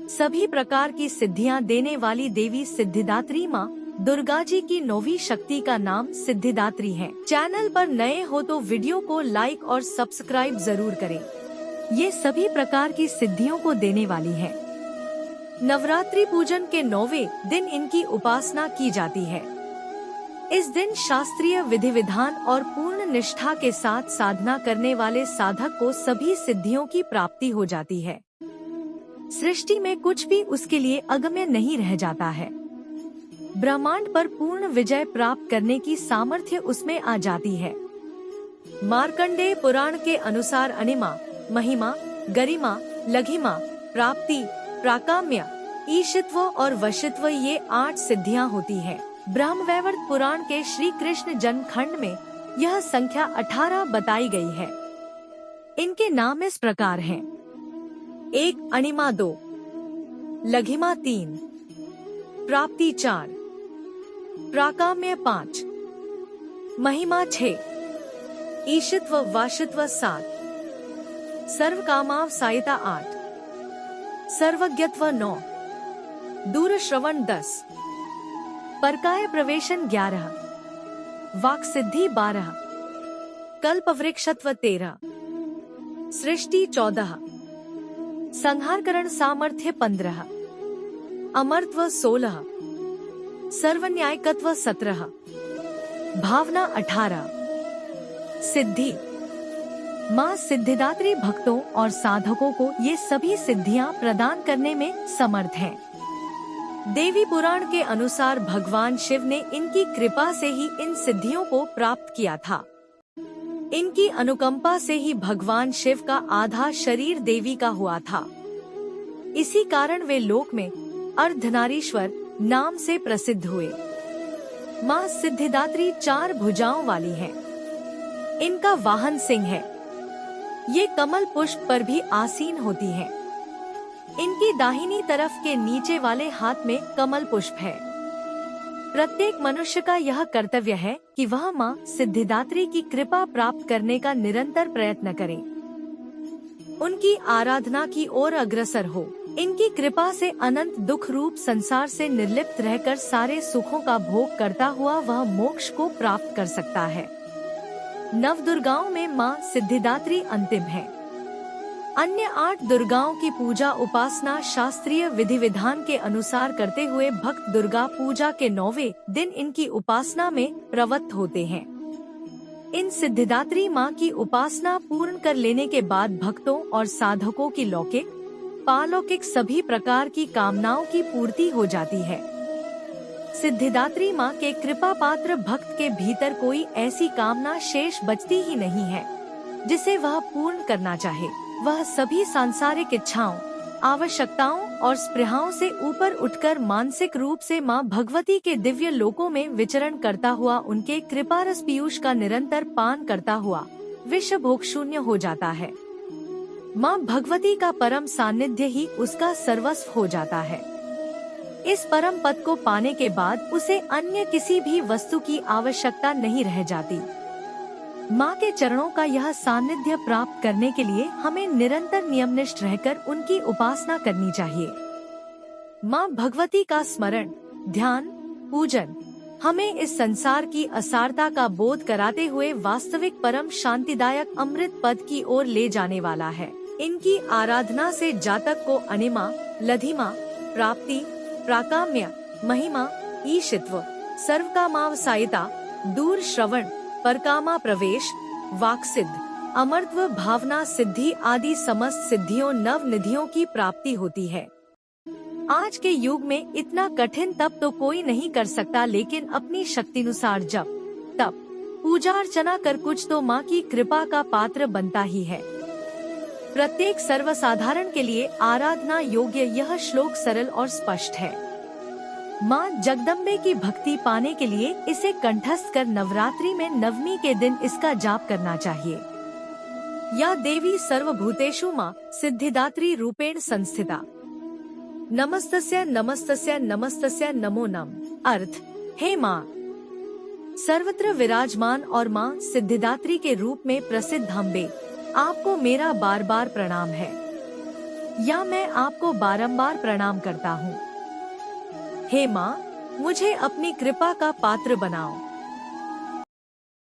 सभी प्रकार की सिद्धियां देने वाली देवी सिद्धिदात्री माँ दुर्गा जी की 9वीं शक्ति का नाम सिद्धिदात्री है। चैनल पर नए हो तो वीडियो को लाइक और सब्सक्राइब जरूर करें। ये सभी प्रकार की सिद्धियों को देने वाली है। नवरात्रि पूजन के 9वें दिन इनकी उपासना की जाती है। इस दिन शास्त्रीय विधि विधान और पूर्ण निष्ठा के साथ साधना करने वाले साधक को सभी सिद्धियों की प्राप्ति हो जाती है। सृष्टि में कुछ भी उसके लिए अगम्य नहीं रह जाता है। ब्रह्मांड पर पूर्ण विजय प्राप्त करने की सामर्थ्य उसमें आ जाती है। मार्कंडेय पुराण के अनुसार अणिमा, महिमा, गरिमा, लघिमा, प्राप्ति, प्राकाम्य, ईशित्व और वशित्व ये 8 सिद्धियां होती हैं। ब्रह्मवैवर्त पुराण के श्री कृष्ण जन्म खंड में यह संख्या 18 बताई गई है। इनके नाम इस प्रकार हैं: 1 अणिमा, 2 लघिमा, 3 प्राप्ति, 4 प्राकाम्य, 5 महिमा, 6 ईशित्व वाशित्व, 7 सर्वकामाव सायिता, 8 सर्वज्ञत्व, 9 दूरश्रवण, 10 परकाय प्रवेशन, 11 वाक् सिद्धि, 12 कल्पवृक्षत्व, 13 सृष्टि, 14 संहारकरण सामर्थ्य, 15 अमरत्व, 16 सर्वन्यायकत्व, 17 भावना, 18 सिद्धि। माँ सिद्धिदात्री भक्तों और साधकों को ये सभी सिद्धियां प्रदान करने में समर्थ हैं। देवी पुराण के अनुसार भगवान शिव ने इनकी कृपा से ही इन सिद्धियों को प्राप्त किया था। इनकी अनुकंपा से ही भगवान शिव का आधा शरीर देवी का हुआ था। इसी कारण वे लोक में अर्धनारीश्वर नाम से प्रसिद्ध हुए। माँ सिद्धिदात्री 4 भुजाओं वाली हैं। इनका वाहन सिंह है। ये कमल पुष्प पर भी आसीन होती हैं। इनकी दाहिनी तरफ के नीचे वाले हाथ में कमल पुष्प है। प्रत्येक मनुष्य का यह कर्तव्य है कि वह माँ सिद्धिदात्री की कृपा प्राप्त करने का निरंतर प्रयत्न करे, उनकी आराधना की ओर अग्रसर हो। इनकी कृपा से अनंत दुख रूप संसार से निर्लिप्त रहकर सारे सुखों का भोग करता हुआ वह मोक्ष को प्राप्त कर सकता है। नव दुर्गाओं में माँ सिद्धिदात्री अंतिम है। अन्य 8 दुर्गाओं की पूजा उपासना शास्त्रीय विधि विधान के अनुसार करते हुए भक्त दुर्गा पूजा के 9वें दिन इनकी उपासना में प्रवृत्त होते हैं। इन सिद्धिदात्री माँ की उपासना पूर्ण कर लेने के बाद भक्तों और साधकों की लौकिक पालौकिक सभी प्रकार की कामनाओं की पूर्ति हो जाती है। सिद्धिदात्री माँ के कृपा पात्र भक्त के भीतर कोई ऐसी कामना शेष बचती ही नहीं है जिसे वह पूर्ण करना चाहे। वह सभी सांसारिक इच्छाओं, आवश्यकताओं और स्पृहाओं से ऊपर उठकर मानसिक रूप से माँ भगवती के दिव्य लोकों में विचरण करता हुआ उनके कृपारस पीयूष का निरंतर पान करता हुआ विश्व भोग शून्य हो जाता है। माँ भगवती का परम सानिध्य ही उसका सर्वस्व हो जाता है। इस परम पद को पाने के बाद उसे अन्य किसी भी वस्तु की आवश्यकता नहीं रह जाती। माँ के चरणों का यह सानिध्य प्राप्त करने के लिए हमें निरंतर नियमनिष्ठ रहकर उनकी उपासना करनी चाहिए। माँ भगवती का स्मरण, ध्यान, पूजन हमें इस संसार की असारता का बोध कराते हुए वास्तविक परम शांतिदायक अमृत पद की ओर ले जाने वाला है। इनकी आराधना से जातक को अणिमा, लघिमा, प्राप्ति, प्राकाम्य, महिमा, ईशित्व, सर्वकामाव सायिता, दूर श्रवण, परकामा प्रवेश, वाक्सिद्ध, अमरत्व, भावना सिद्धि आदि समस्त सिद्धियों नव निधियों की प्राप्ति होती है। आज के युग में इतना कठिन तप तो कोई नहीं कर सकता, लेकिन अपनी शक्तिनुसार जप, तप, पूजा अर्चना कर कुछ तो माँ की कृपा का पात्र बनता ही है। प्रत्येक सर्वसाधारण के लिए आराधना योग्य यह श्लोक सरल और स्पष्ट है। माँ जगदम्बे की भक्ति पाने के लिए इसे कंठस्थ कर नवरात्रि में 9वीं के दिन इसका जाप करना चाहिए। या देवी सर्वभूतेषु माँ सिद्धिदात्री रूपेण संस्थिता। नमस्तस्य नमस्तस्य नमस्तस्य नमो नम। अर्थ, हे माँ सर्वत्र विराजमान और माँ सिद्धिदात्री के रूप में प्रसिद्ध अम्बे, आपको मेरा बार बार प्रणाम है। या मैं आपको बारंबार प्रणाम करता हूँ। हे माँ, मुझे अपनी कृपा का पात्र बनाओ।